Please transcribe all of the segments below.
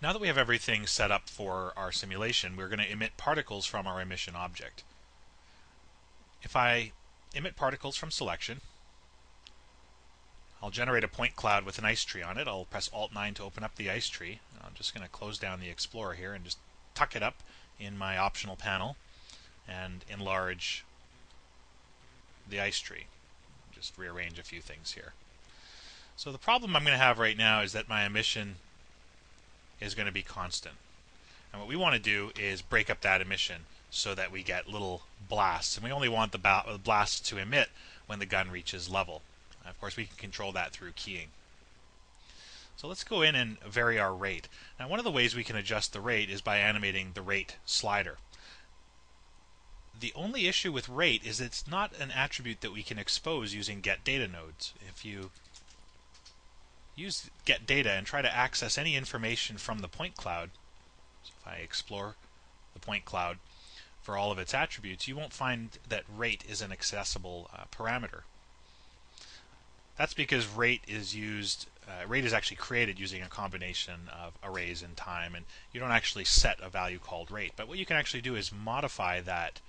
Now that we have everything set up for our simulation, we're going to emit particles from our emission object. If I emit particles from selection, I'll generate a point cloud with an ice tree on it. I'll press Alt-9 to open up the ice tree. I'm just going to close down the Explorer here and just tuck it up in my optional panel and enlarge the ice tree. Just rearrange a few things here. So the problem I'm going to have right now is that my emission is going to be constant. And what we want to do is break up that emission so that we get little blasts. And we only want the blasts to emit when the gun reaches level. Of course, we can control that through keying. So let's go in and vary our rate. Now, one of the ways we can adjust the rate is by animating the rate slider. The only issue with rate is it's not an attribute that we can expose using getData nodes. If you use getData and try to access any information from the point cloud, so if I explore the point cloud for all of its attributes, you won't find that rate is an accessible parameter. That's because rate is actually created using a combination of arrays and time, and you don't actually set a value called rate. But what you can actually do is modify that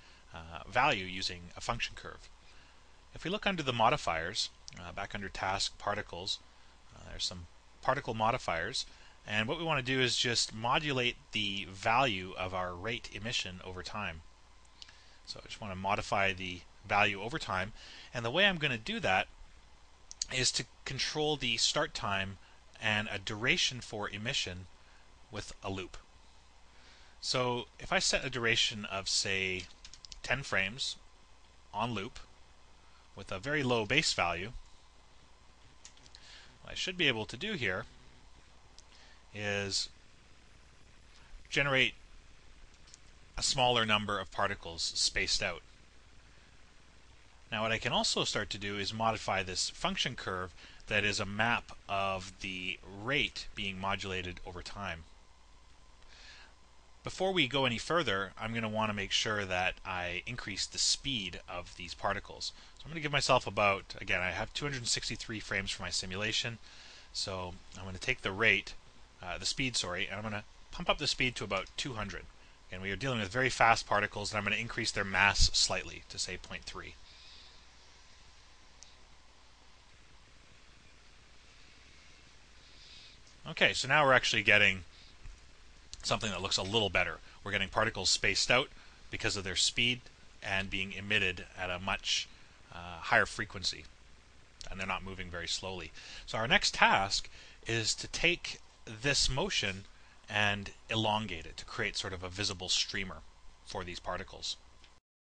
value using a function curve. If we look under the modifiers, back under task particles, there's some particle modifiers, and what we want to do is just modulate the value of our rate emission over time. So I just want to modify the value over time, and the way I'm going to do that is to control the start time and a duration for emission with a loop. So if I set a duration of, say, 10 frames on loop with a very low base value, what I should be able to do here is generate a smaller number of particles spaced out. Now what I can also start to do is modify this function curve that is a map of the rate being modulated over time. Before we go any further, I'm going to want to make sure that I increase the speed of these particles. So I'm going to give myself about, again, I have 263 frames for my simulation, so I'm going to take the rate, the speed, sorry, and I'm going to pump up the speed to about 200. And we are dealing with very fast particles, and I'm going to increase their mass slightly to, say, 0.3. Okay, so now we're actually getting something that looks a little better. We're getting particles spaced out because of their speed and being emitted at a much higher frequency, and they're not moving very slowly. So our next task is to take this motion and elongate it to create sort of a visible streamer for these particles.